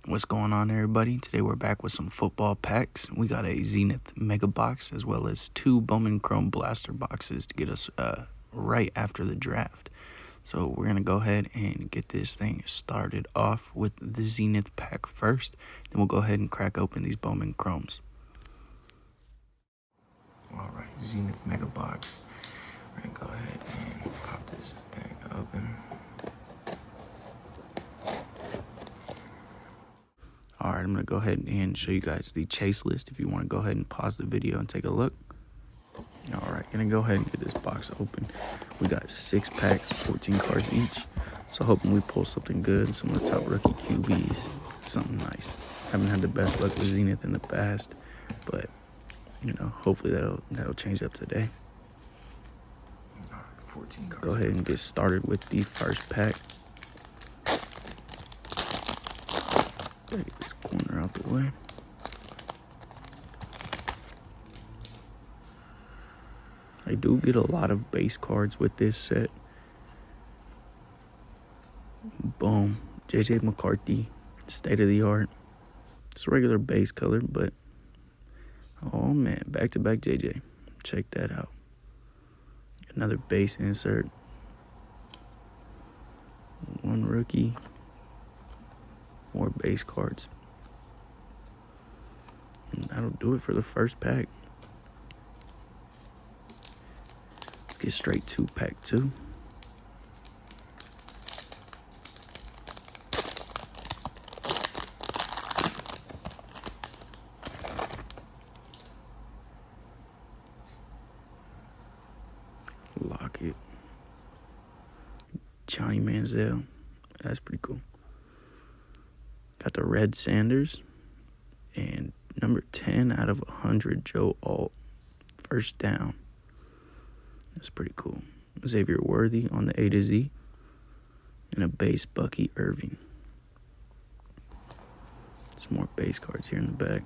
What's going on, everybody? Today we're back with some football packs. We got a Zenith Mega Box as well as two Bowman Chrome Blaster boxes to get us right after the draft. So we're going to go ahead and get this thing started off with the Zenith pack first. Then we'll go ahead and crack open these Bowman Chromes. All right, Zenith Mega Box. We're going to go ahead and pop this thing open. All right, I'm going to go ahead and show you guys the chase list if you want to go ahead and pause the video and take a look. All right, going to go ahead and get this box open. We got 6 packs, 14 cards each. So hoping we pull something good, some of the top rookie QBs, something nice. Haven't had the best luck with Zenith in the past, but, you know, hopefully that'll change up today. All right, 14 cards. Go ahead and get started with the first pack. Get this corner out the way. I do get a lot of base cards with this set. Boom. JJ McCarthy, state of the art. It's a regular base color, but oh man, back-to-back JJ. Check that out. Another base insert. One rookie. More base cards. And that'll do it for the first pack. Let's get straight to pack 2. Lockett. Johnny Manziel. That's pretty cool. Got the red Sanders and number 10 out of 100 Joe Alt. First down. That's pretty cool. Xavier Worthy on the A to Z and a base Bucky Irving. Some more base cards here in the back.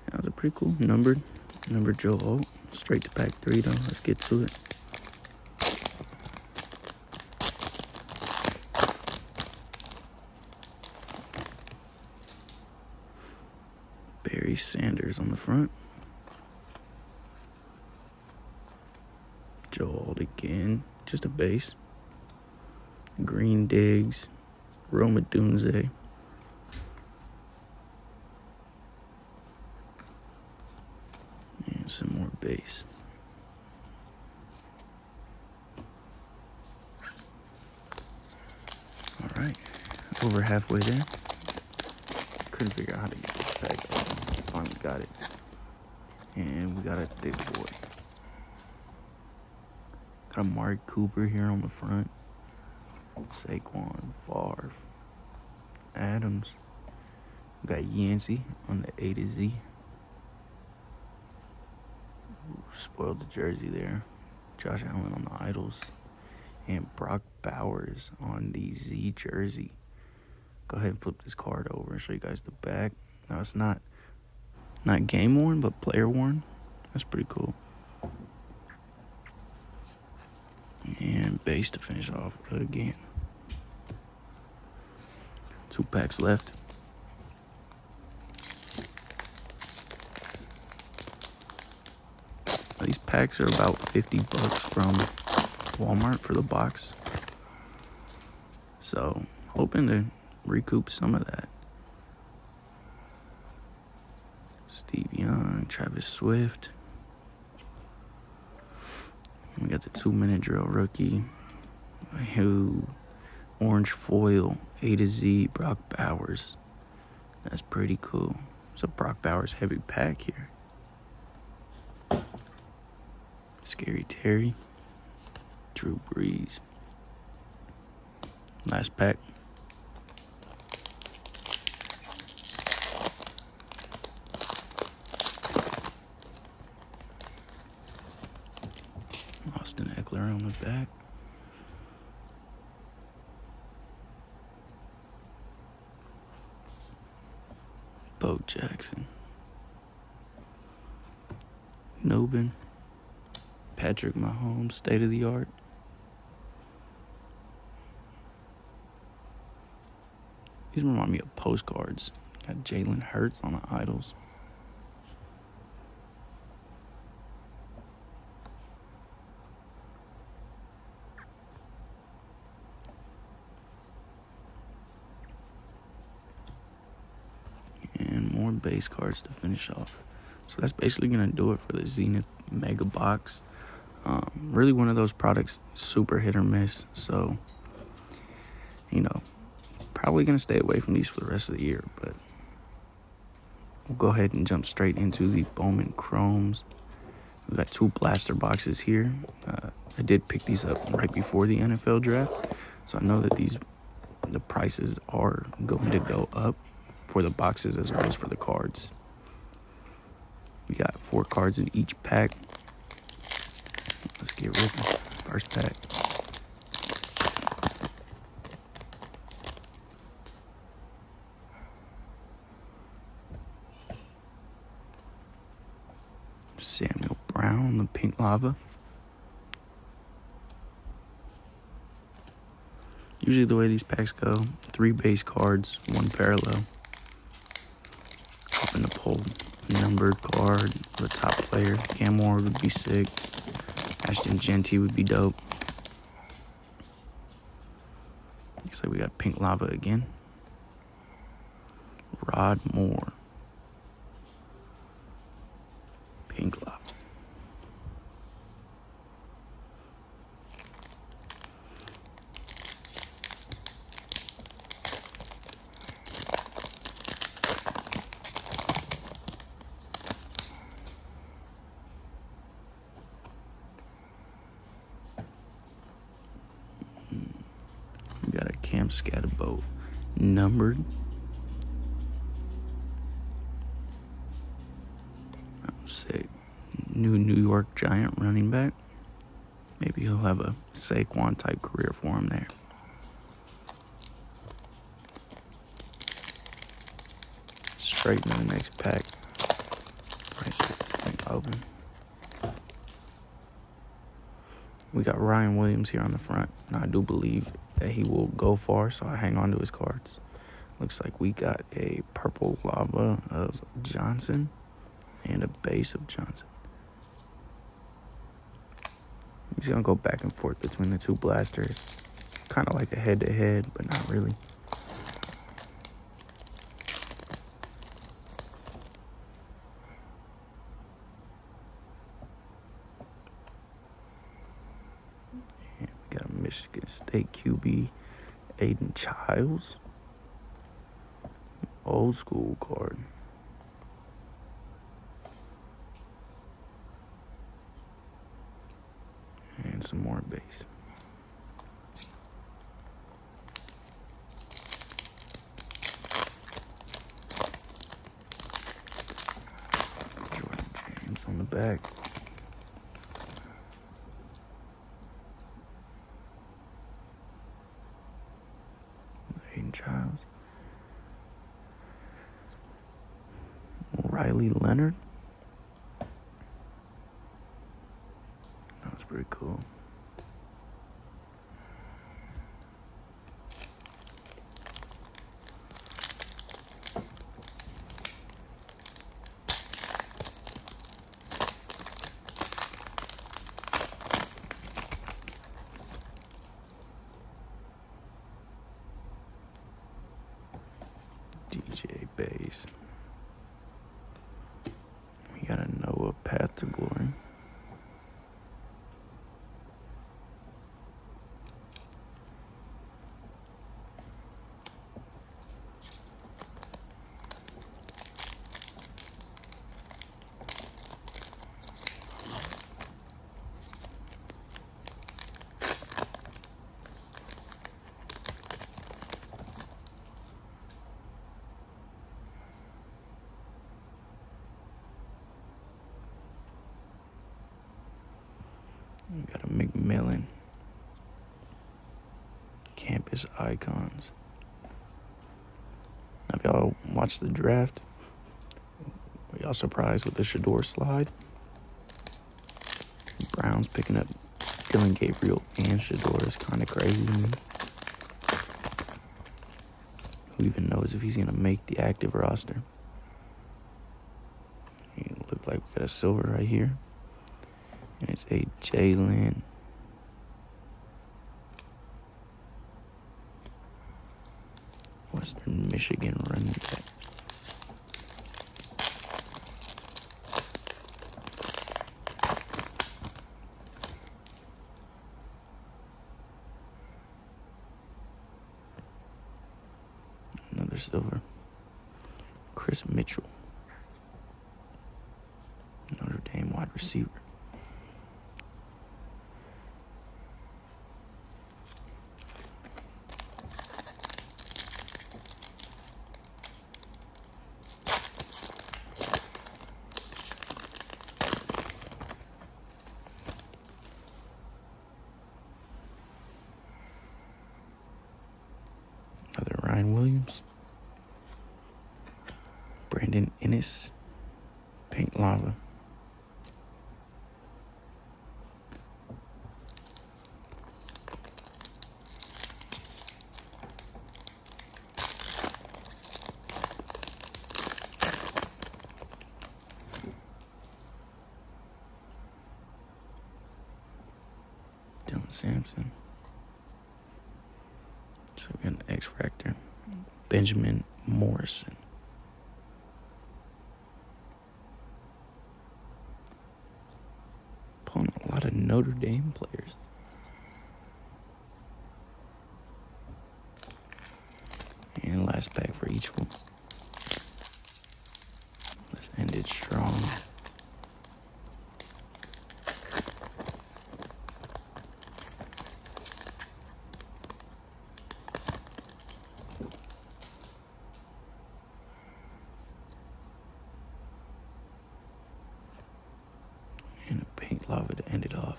That was a pretty cool numbered Joe Alt. Straight to pack 3 though. Let's get to it. Barry Sanders on the front. Joe Alt again. Just a base. Green Diggs. Roma Dunze. And some more base. All right. Over halfway there. Couldn't figure out how to get this pack open. Finally got it. And we got a big boy. Got a Mark Cooper here on the front. Saquon, Favre, Adams. We got Yancey on the A to Z. Ooh, spoiled the jersey there. Josh Allen on the Idols. And Brock Bowers on the Z jersey. Go ahead and flip this card over and show you guys the back. Now it's not game worn, but player worn. That's pretty cool. And base to finish off again. 2 packs left. These packs are about $50 from Walmart for the box. So hoping to recoup some of that. Steve Young, Travis Swift. We got the 2-minute drill rookie. Who? Orange foil, A to Z, Brock Bowers. That's pretty cool. It's a Brock Bowers heavy pack here. Scary Terry. Drew Brees. Last pack. Austin Eckler on the back. Bo Jackson. Nobin. Patrick Mahomes, state of the art. These remind me of postcards. Got Jalen Hurts on the Idols. And more base cards to finish off. So that's basically going to do it for the Zenith Mega Box. Really one of those products, super hit or miss. So, you know, probably going to stay away from these for the rest of the year. But we'll go ahead and jump straight into the Bowman Chromes. We got 2 blaster boxes here. I did pick these up right before the NFL draft. So I know that the prices are going to go up for the boxes as well as for the cards. We got 4 cards in each pack. Let's get ripping. First pack. Samuel Brown, the pink lava. Usually the way these packs go, 3 base cards, 1 parallel. Hoping to pull a numbered card, the top player. Cam Ward would be sick. Ashton Genty would be dope. Looks like we got pink lava again. Rod Moore. Pink lava. We got a Cam Scatterboat numbered. Sick. New York Giant running back. Maybe he'll have a Saquon type career for him there. Straight into the next pack. Right, this thing open. We got Ryan Williams here on the front, and I do believe that he will go far, so I hang on to his cards. Looks like we got a purple lava of Johnson and a base of Johnson. He's going to go back and forth between the 2 blasters. Kind of like a head-to-head, but not really. And we got a Michigan State QB, Aiden Childs. Old school card. And some more base. Jordan James on the back. Aiden Childs. Riley Leonard. That was pretty cool. DJ Base. We got a Noah Path to Glory. We got a McMillan. Campus Icons. Now, if y'all watched the draft, were y'all surprised with the Shador slide? Browns picking up Dylan Gabriel and Shador is kind of crazy to me. Who even knows if he's going to make the active roster? It look like we got a silver right here. And it's a Jalen. Western Michigan running back. Another silver. Chris Mitchell. Notre Dame wide receiver. Another Ryan Williams. Brandon Ennis. Pink Lava. Dylan Sampson. So we got an X-Factor. Benjamin Morrison. Pulling a lot of Notre Dame players. And last pack for each one. Let's end it strong. And a pink lava to end it off.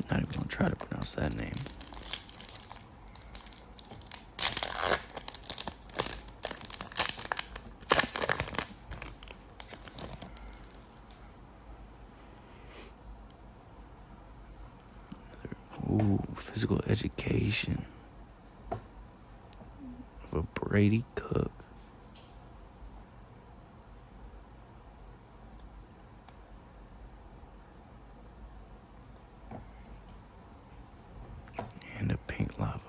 Not even gonna try to pronounce that name. Ooh, physical education of a Brady Cook. And a pink lava.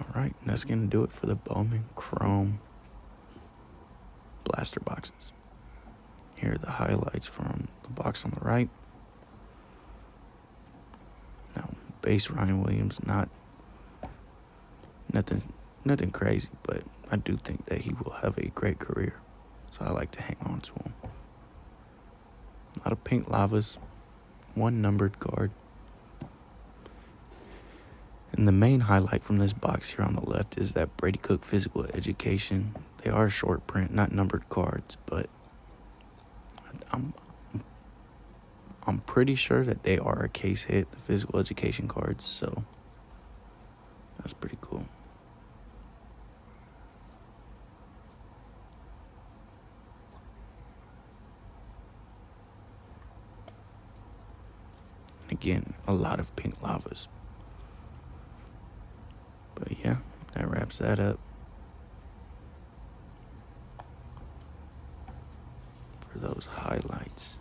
Alright, that's gonna do it for the Bowman Chrome blaster boxes. Here are the highlights from the box on the right. Now, base Ryan Williams, nothing crazy, but I do think that he will have a great career. So I like to hang on to him. A lot of pink lavas, one numbered card. And the main highlight from this box here on the left is that Brady Cook physical education. They are short print, not numbered cards, but I'm pretty sure that they are a case hit, the physical education cards, so that's pretty cool. And again, a lot of pink lavas. But yeah, that wraps that up for those highlights.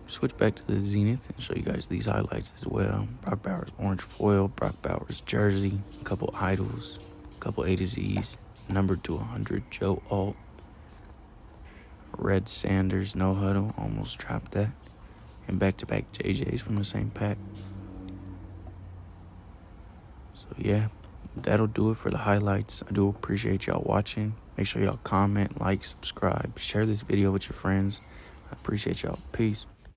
Switch back to the Zenith and show you guys these highlights as well. Brock Bowers orange foil, Brock Bowers jersey, a couple idols, a couple A to Z's, numbered to 100, Joe Alt, Red Sanders, no huddle, almost trapped that, and back-to-back JJs from the same pack. So yeah, that'll do it for the highlights. I do appreciate y'all watching. Make sure y'all comment, like, subscribe, share this video with your friends. I appreciate y'all. Peace.